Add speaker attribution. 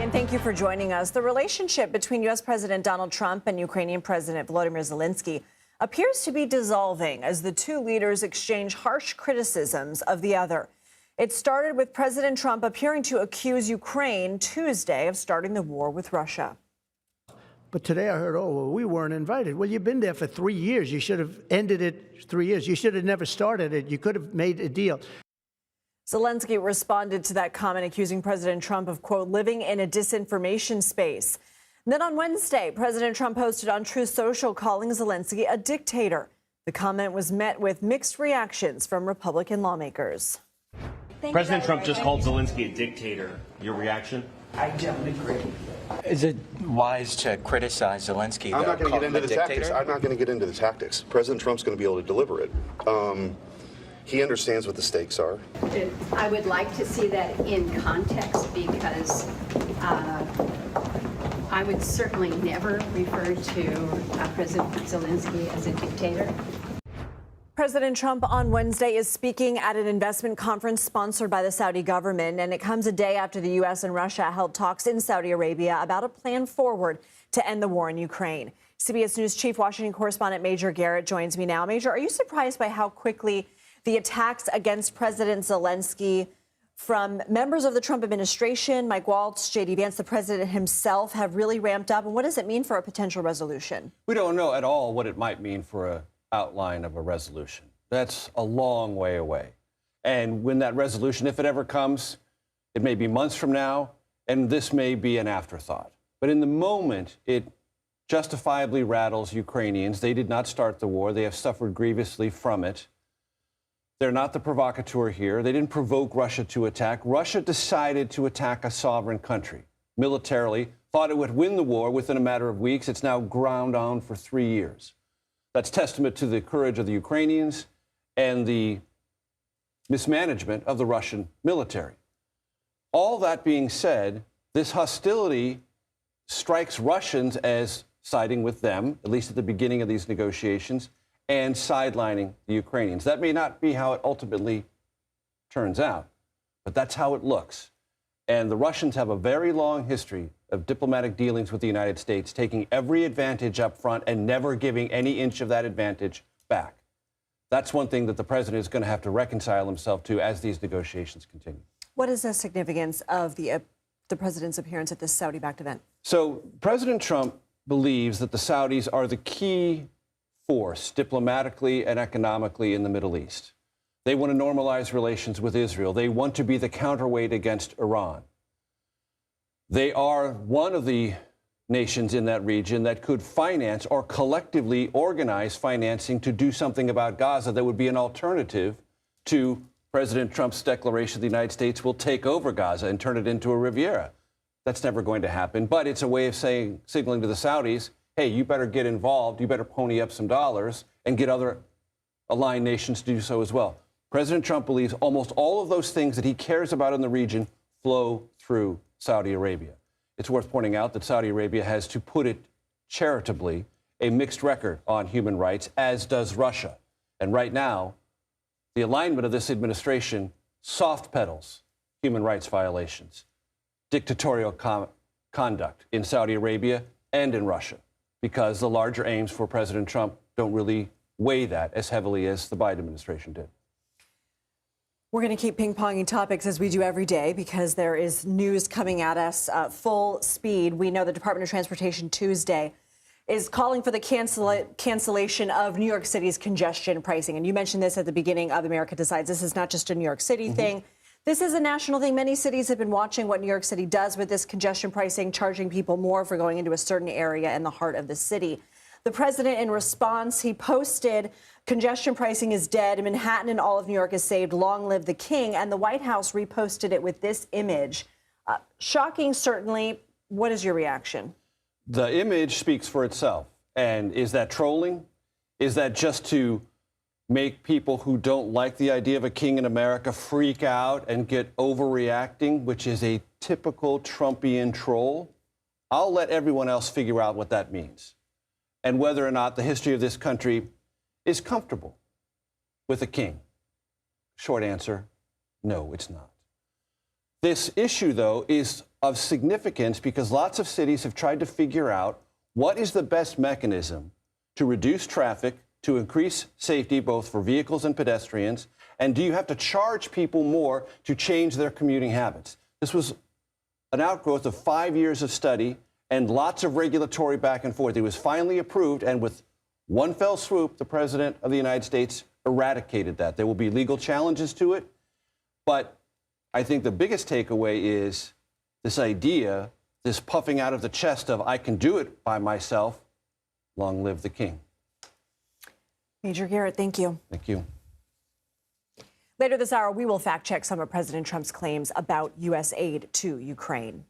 Speaker 1: and thank you for joining us. The relationship between U.S. President Donald Trump and Ukrainian President Volodymyr Zelensky appears to be dissolving as the two leaders exchange harsh criticisms of the other. It started with President Trump appearing to accuse Ukraine Tuesday of starting the war with Russia.
Speaker 2: But today I heard, oh, well, we weren't invited. Well, you've been there for 3 years. You should have ended it 3 years. You should have never started it. You could have made a deal.
Speaker 1: Zelensky responded to that comment, accusing President Trump of, quote, living in a disinformation space. Then on Wednesday, President Trump posted on Truth Social calling Zelensky a dictator. The comment was met with mixed reactions from Republican lawmakers.
Speaker 3: President Trump just called Zelensky a dictator. Your reaction?
Speaker 4: I don't agree.
Speaker 5: Is it wise to criticize Zelensky?
Speaker 6: I'm not going to get into the tactics. I'm not going to get into the tactics. President Trump's going to be able to deliver it. He understands what the stakes are.
Speaker 7: I would like to see that in context because I would certainly never refer to President Zelensky as a dictator.
Speaker 1: President Trump on Wednesday is speaking at an investment conference sponsored by the Saudi government, and it comes a day after the U.S. and Russia held talks in Saudi Arabia about a plan forward to end the war in Ukraine. CBS News Chief Washington correspondent Major Garrett joins me now. Major, are you surprised by how quickly the attacks against President Zelensky from members of the Trump administration, Mike Waltz, J.D. Vance, the president himself, have really ramped up? And what does it mean for a potential resolution?
Speaker 8: We don't know at all what it might mean for an outline of a resolution. That's a long way away. And when that resolution, if it ever comes, it may be months from now, and this may be an afterthought. But in the moment, it justifiably rattles Ukrainians. They did not start the war. They have suffered grievously from it. They're not the provocateur here. They didn't provoke Russia to attack. Russia decided to attack a sovereign country militarily, thought it would win the war within a matter of weeks. It's now ground on for 3 years. That's testament to the courage of the Ukrainians and the mismanagement of the Russian military. All that being said, this hostility strikes Russians as siding with them, at least at the beginning of these negotiations, and sidelining the Ukrainians. That may not be how it ultimately turns out, but that's how it looks. And the Russians have a very long history of diplomatic dealings with the United States, taking every advantage up front and never giving any inch of that advantage back. That's one thing that the president is going to have to reconcile himself to as these negotiations continue.
Speaker 1: What is the significance of the president's appearance at this Saudi-backed event?
Speaker 8: So President Trump believes that the Saudis are the key force diplomatically and economically in the Middle East. They want to normalize relations with Israel. They want to be the counterweight against Iran. They are one of the nations in that region that could finance or collectively organize financing to do something about Gaza that would be an alternative to President Trump's declaration the United States will take over Gaza and turn it into a Riviera. That's never going to happen, but it's a way of signaling to the Saudis, hey, you better get involved, you better pony up some dollars and get other aligned nations to do so as well. President Trump believes almost all of those things that he cares about in the region flow through Saudi Arabia. It's worth pointing out that Saudi Arabia has, to put it charitably, a mixed record on human rights, as does Russia. And right now, the alignment of this administration soft pedals human rights violations, dictatorial conduct in Saudi Arabia and in Russia, because the larger aims for President Trump don't really weigh that as heavily as the Biden administration did.
Speaker 1: We're going to keep ping-ponging topics as we do every day because there is news coming at us full speed. We know the Department of Transportation Tuesday is calling for the cancellation of New York City's congestion pricing. And you mentioned this at the beginning of America Decides. This is not just a New York City thing. This is a national thing. Many cities have been watching what New York City does with this congestion pricing, charging people more for going into a certain area in the heart of the city. The president, in response, he posted, congestion pricing is dead. Manhattan and all of New York is saved. Long live the king. And the White House reposted it with this image. Shocking, certainly. What is your reaction?
Speaker 8: The image speaks for itself. And is that trolling? Is that just to make people who don't like the idea of a king in America freak out and get overreacting, which is a typical Trumpian troll? I'll let everyone else figure out what that means and whether or not the history of this country is comfortable with a king. Short answer, no, it's not. This issue, though, is of significance because lots of cities have tried to figure out what is the best mechanism to reduce traffic, to increase safety both for vehicles and pedestrians, and do you have to charge people more to change their commuting habits? This was an outgrowth of 5 years of study and lots of regulatory back and forth. It was finally approved, and with one fell swoop, the President of the United States eradicated that. There will be legal challenges to it, but I think the biggest takeaway is this idea, this puffing out of the chest of, I can do it by myself. Long live the king.
Speaker 1: Major Garrett, thank you.
Speaker 8: Thank you.
Speaker 1: Later this hour, we will fact check some of President Trump's claims about U.S. aid to Ukraine.